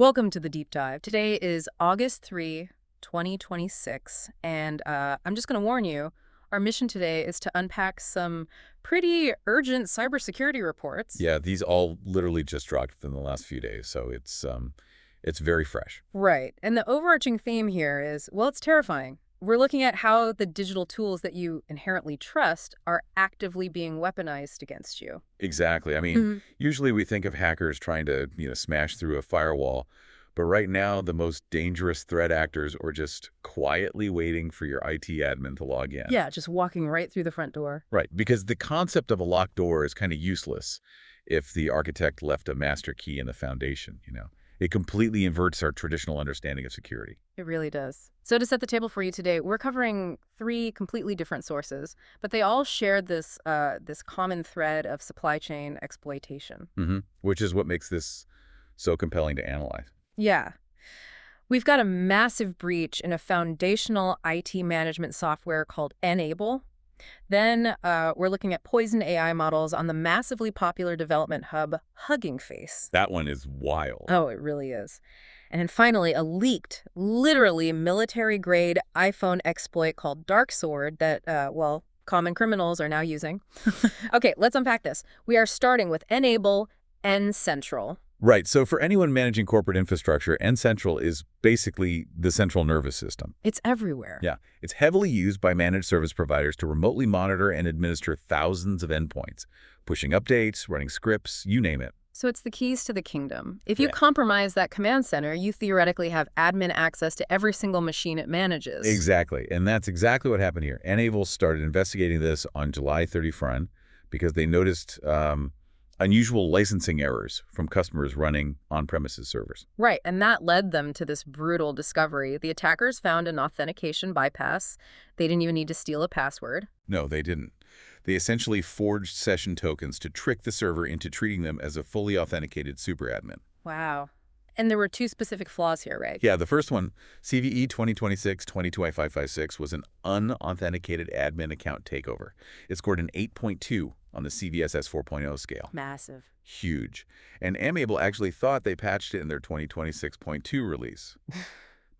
Welcome to the deep dive. Today is August 3, 2026, and I'm just going to warn you, our mission today is to unpack some pretty urgent cybersecurity reports. Yeah, these all literally just dropped within the last few days, so it's very fresh. Right. And the overarching theme here is, well, it's terrifying. We're looking at how the digital tools that you inherently trust are actively being weaponized against you. Exactly. I mean, usually we think of hackers trying to, smash through a firewall, but right now the most dangerous threat actors are just quietly waiting for your IT admin to log in. Yeah, just walking right through the front door. Right, because the concept of a locked door is kind of useless if the architect left a master key in the foundation. It completely inverts our traditional understanding of security. It really does. So to set the table for you today, we're covering three completely different sources, but they all share this common thread of supply chain exploitation. Which is what makes this so compelling to analyze. Yeah. We've got a massive breach in a foundational IT management software called Enable. Then we're looking at poison AI models on the massively popular development hub Hugging Face. That one is wild. Oh, it really is. And then finally, a leaked, literally military-grade iPhone exploit called Dark Sword that, well, common criminals are now using. Okay, let's unpack this. We are starting with Enable and Central. Right. So for anyone managing corporate infrastructure, N-Central is basically the central nervous system. It's everywhere. Yeah. It's heavily used by managed service providers to remotely monitor and administer thousands of endpoints, pushing updates, running scripts, you name it. So it's the keys to the kingdom. If you Yeah. compromise that command center, you theoretically have admin access to every single machine it manages. Exactly. And that's exactly what happened here. Enable started investigating this on July 31st because they noticed unusual licensing errors from customers running on-premises servers. Right, and that led them to this brutal discovery. The attackers found an authentication bypass. They didn't even need to steal a password. No, they didn't. They essentially forged session tokens to trick the server into treating them as a fully authenticated superadmin. Wow. And there were two specific flaws here, right? Yeah, the first one, CVE 2026-222556, was an unauthenticated admin account takeover. It scored an 8.2 on the CVSS 4.0 scale. Massive. Huge. And Amiable actually thought they patched it in their 2026.2 release.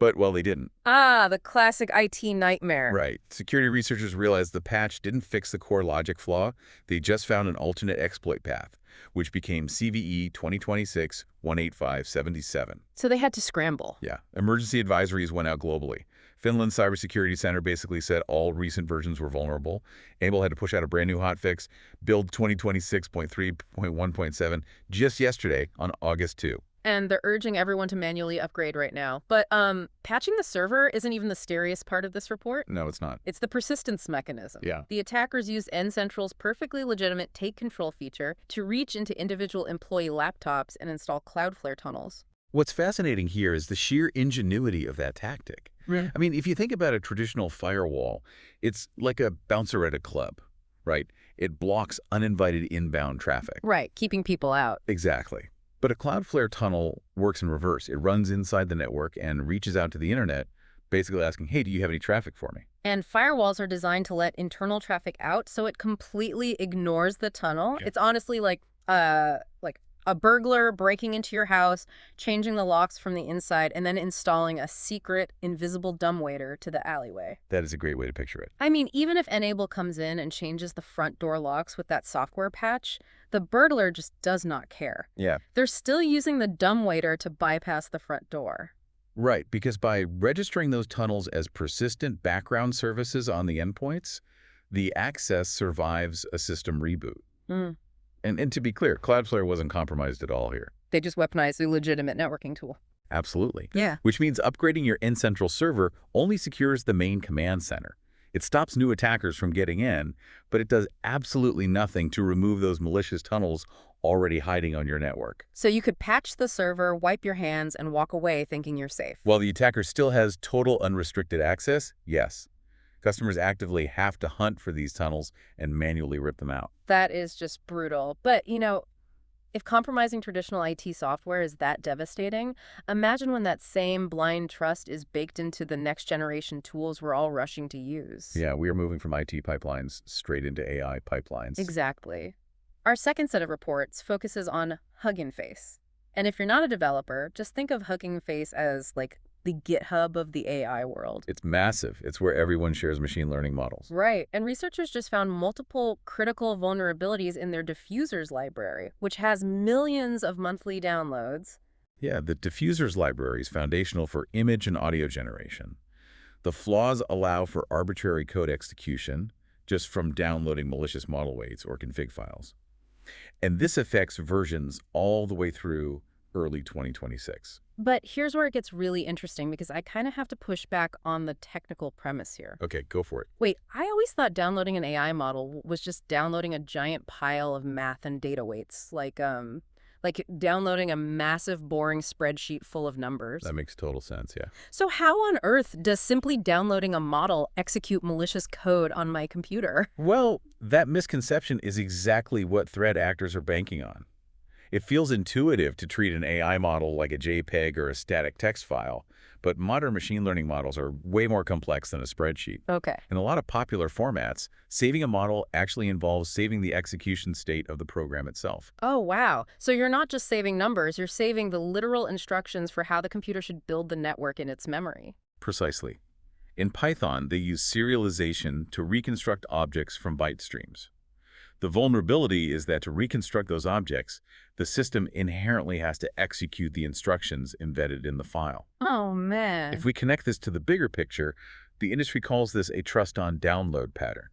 But, well, they didn't. Ah, the classic IT nightmare. Right. Security researchers realized the patch didn't fix the core logic flaw. They just found an alternate exploit path, which became CVE 2026-18577. So they had to scramble. Yeah. Emergency advisories went out globally. Finland's cybersecurity center basically said all recent versions were vulnerable. Able had to push out a brand new hotfix, build 2026.3.1.7 just yesterday on August 2. And they're urging everyone to manually upgrade right now. But patching the server isn't even the scariest part of this report. No, it's not. It's the persistence mechanism. Yeah. The attackers used N-Central's perfectly legitimate take control feature to reach into individual employee laptops and install Cloudflare tunnels. What's fascinating here is the sheer ingenuity of that tactic. Yeah. I mean, if you think about a traditional firewall, it's like a bouncer at a club, right? It blocks uninvited inbound traffic. Right, keeping people out. Exactly. But a Cloudflare tunnel works in reverse. It runs inside the network and reaches out to the internet, basically asking, hey, do you have any traffic for me? And firewalls are designed to let internal traffic out, so it completely ignores the tunnel. Yeah. It's honestly like a burglar breaking into your house, changing the locks from the inside, and then installing a secret, invisible dumbwaiter to the alleyway. That is a great way to picture it. I mean, even if Enable comes in and changes the front door locks with that software patch, the burglar just does not care. Yeah. They're still using the dumbwaiter to bypass the front door. Right, because by registering those tunnels as persistent background services on the endpoints, the access survives a system reboot. Mm. And to be clear, Cloudflare wasn't compromised at all here. They just weaponized a legitimate networking tool. Absolutely. Yeah. Which means upgrading your N-Central server only secures the main command center. It stops new attackers from getting in, but it does absolutely nothing to remove those malicious tunnels already hiding on your network. So you could patch the server, wipe your hands, and walk away thinking you're safe. While the attacker still has total unrestricted access, yes. Customers actively have to hunt for these tunnels and manually rip them out. That is just brutal. But, if compromising traditional IT software is that devastating, imagine when that same blind trust is baked into the next generation tools we're all rushing to use. Yeah, we are moving from IT pipelines straight into AI pipelines. Exactly. Our second set of reports focuses on Hugging Face. And if you're not a developer, just think of Hugging Face as like the GitHub of the AI world. It's massive. It's where everyone shares machine learning models. Right, and researchers just found multiple critical vulnerabilities in their Diffusers library, which has millions of monthly downloads. Yeah, the Diffusers library is foundational for image and audio generation. The flaws allow for arbitrary code execution just from downloading malicious model weights or config files. And this affects versions all the way through early 2026. But here's where it gets really interesting because I kind of have to push back on the technical premise here. Okay, go for it. Wait, I always thought downloading an AI model was just downloading a giant pile of math and data weights, like downloading a massive, boring spreadsheet full of numbers. That makes total sense, yeah. So how on earth does simply downloading a model execute malicious code on my computer? Well, that misconception is exactly what threat actors are banking on. It feels intuitive to treat an AI model like a JPEG or a static text file, but modern machine learning models are way more complex than a spreadsheet. Okay. In a lot of popular formats, saving a model actually involves saving the execution state of the program itself. Oh, wow. So you're not just saving numbers, you're saving the literal instructions for how the computer should build the network in its memory. Precisely. In Python, they use serialization to reconstruct objects from byte streams. The vulnerability is that to reconstruct those objects, the system inherently has to execute the instructions embedded in the file. Oh, man. If we connect this to the bigger picture, the industry calls this a trust-on-download pattern.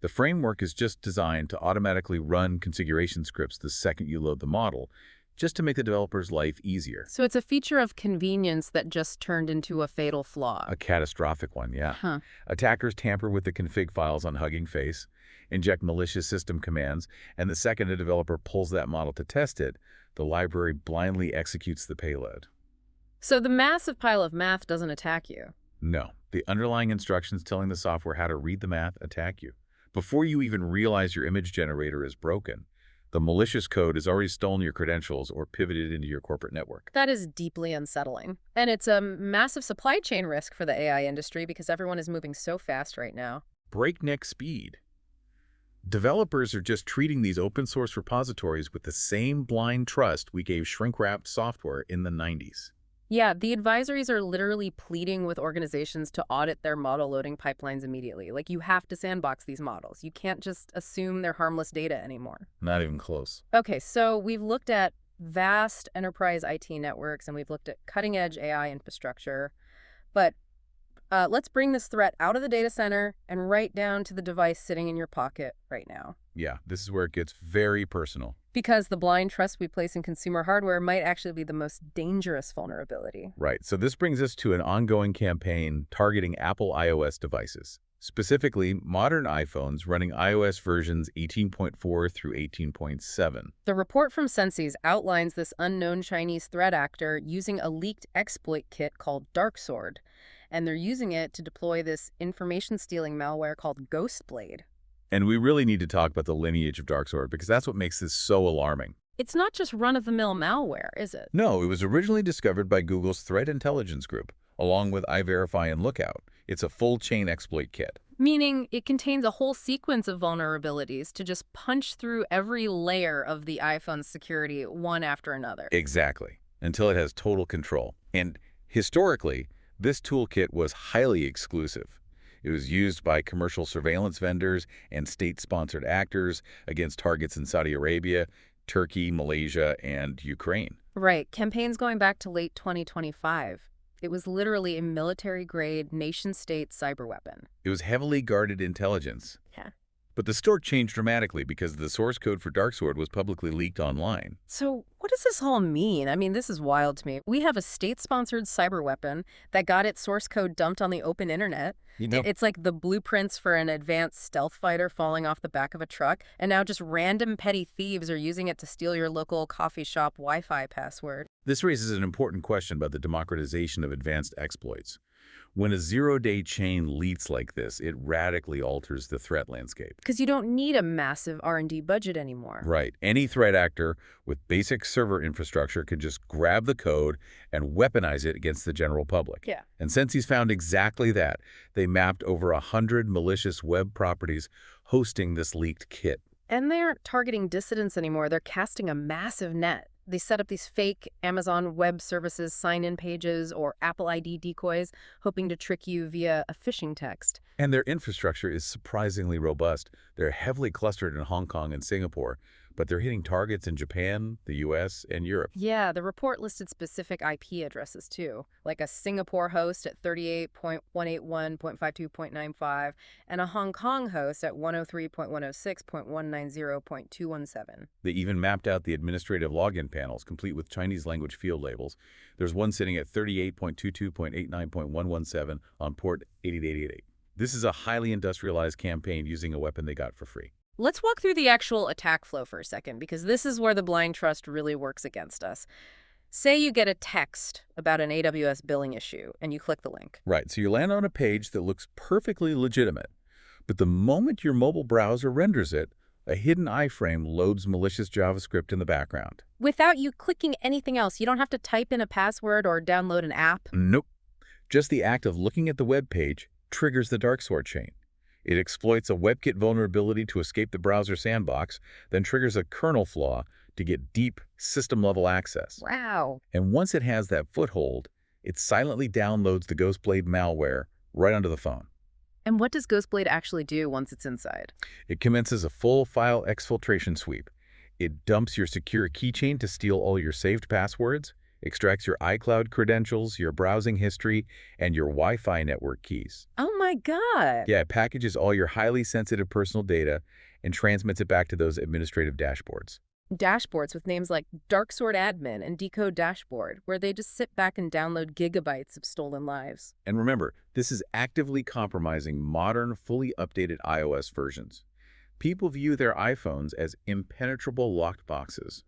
The framework is just designed to automatically run configuration scripts the second you load the model, just to make the developer's life easier. So it's a feature of convenience that just turned into a fatal flaw. A catastrophic one, yeah. Huh. Attackers tamper with the config files on Hugging Face, inject malicious system commands, and the second a developer pulls that model to test it, the library blindly executes the payload. So the massive pile of math doesn't attack you. No, the underlying instructions telling the software how to read the math attack you. Before you even realize your image generator is broken, the malicious code has already stolen your credentials or pivoted into your corporate network. That is deeply unsettling. And it's a massive supply chain risk for the AI industry because everyone is moving so fast right now. Breakneck speed. Developers are just treating these open source repositories with the same blind trust we gave shrink-wrapped software in the 90s. Yeah, the advisories are literally pleading with organizations to audit their model loading pipelines immediately. Like, you have to sandbox these models. You can't just assume they're harmless data anymore. Not even close. Okay, so we've looked at vast enterprise IT networks and we've looked at cutting-edge AI infrastructure. But let's bring this threat out of the data center and right down to the device sitting in your pocket right now. Yeah, this is where it gets very personal. Because the blind trust we place in consumer hardware might actually be the most dangerous vulnerability. Right, so this brings us to an ongoing campaign targeting Apple iOS devices, specifically modern iPhones running iOS versions 18.4 through 18.7. The report from Sensi's outlines this unknown Chinese threat actor using a leaked exploit kit called DarkSword, and they're using it to deploy this information-stealing malware called Ghostblade. And we really need to talk about the lineage of DarkSword because that's what makes this so alarming. It's not just run-of-the-mill malware, is it? No, it was originally discovered by Google's Threat Intelligence Group, along with iVerify and Lookout. It's a full-chain exploit kit. Meaning it contains a whole sequence of vulnerabilities to just punch through every layer of the iPhone's security one after another. Exactly, until it has total control. And historically, this toolkit was highly exclusive. It was used by commercial surveillance vendors and state-sponsored actors against targets in Saudi Arabia, Turkey, Malaysia, and Ukraine. Right. Campaigns going back to late 2025. It was literally a military-grade, nation-state cyber weapon. It was heavily guarded intelligence. Yeah. But the story changed dramatically because the source code for DarkSword was publicly leaked online. So what does this all mean? I mean, this is wild to me. We have a state-sponsored cyber weapon that got its source code dumped on the open internet. It's like the blueprints for an advanced stealth fighter falling off the back of a truck, and now just random petty thieves are using it to steal your local coffee shop Wi-Fi password. This raises an important question about the democratization of advanced exploits. When a zero-day chain leaks like this, it radically alters the threat landscape. Because you don't need a massive R&D budget anymore. Right. Any threat actor with basic server infrastructure can just grab the code and weaponize it against the general public. Yeah. And since he's found exactly that, they mapped over 100 malicious web properties hosting this leaked kit. And they aren't targeting dissidents anymore. They're casting a massive net. They set up these fake Amazon Web Services sign-in pages or Apple ID decoys, hoping to trick you via a phishing text. And their infrastructure is surprisingly robust. They're heavily clustered in Hong Kong and Singapore, but they're hitting targets in Japan, the US, and Europe. Yeah, the report listed specific IP addresses too, like a Singapore host at 38.181.52.95 and a Hong Kong host at 103.106.190.217. They even mapped out the administrative login panels, complete with Chinese language field labels. There's one sitting at 38.22.89.117 on port 8888. This is a highly industrialized campaign using a weapon they got for free. Let's walk through the actual attack flow for a second, because this is where the blind trust really works against us. Say you get a text about an AWS billing issue, and you click the link. Right, so you land on a page that looks perfectly legitimate. But the moment your mobile browser renders it, a hidden iframe loads malicious JavaScript in the background. Without you clicking anything else, you don't have to type in a password or download an app. Nope. Just the act of looking at the web page triggers the dark sword chain. It exploits a WebKit vulnerability to escape the browser sandbox, then triggers a kernel flaw to get deep system-level access. Wow. And once it has that foothold, it silently downloads the Ghostblade malware right onto the phone. And what does Ghostblade actually do once it's inside? It commences a full file exfiltration sweep. It dumps your secure keychain to steal all your saved passwords, extracts your iCloud credentials, your browsing history, and your Wi-Fi network keys. Oh my God. Yeah, it packages all your highly sensitive personal data and transmits it back to those administrative dashboards. Dashboards with names like Darksword Admin and Decode Dashboard, where they just sit back and download gigabytes of stolen lives. And remember, this is actively compromising modern, fully updated iOS versions. People view their iPhones as impenetrable locked boxes.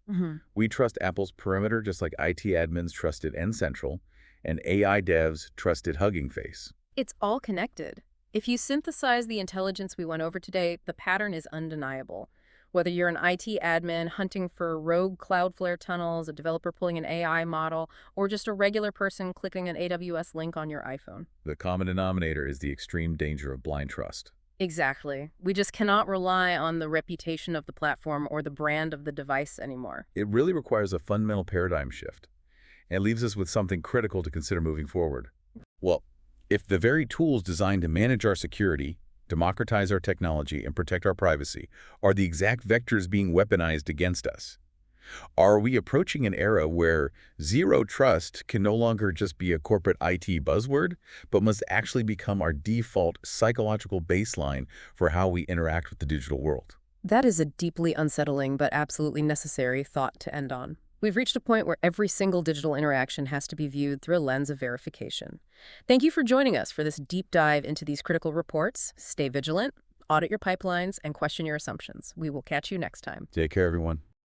We trust Apple's perimeter just like IT admins trusted N-Central, and AI devs trusted Hugging Face. It's all connected. If you synthesize the intelligence we went over today, the pattern is undeniable. Whether you're an IT admin hunting for rogue Cloudflare tunnels, a developer pulling an AI model, or just a regular person clicking an AWS link on your iPhone. The common denominator is the extreme danger of blind trust. Exactly. We just cannot rely on the reputation of the platform or the brand of the device anymore. It really requires a fundamental paradigm shift, and it leaves us with something critical to consider moving forward. Well, if the very tools designed to manage our security, democratize our technology, and protect our privacy are the exact vectors being weaponized against us, are we approaching an era where zero trust can no longer just be a corporate IT buzzword, but must actually become our default psychological baseline for how we interact with the digital world? That is a deeply unsettling but absolutely necessary thought to end on. We've reached a point where every single digital interaction has to be viewed through a lens of verification. Thank you for joining us for this deep dive into these critical reports. Stay vigilant, audit your pipelines, and question your assumptions. We will catch you next time. Take care, everyone.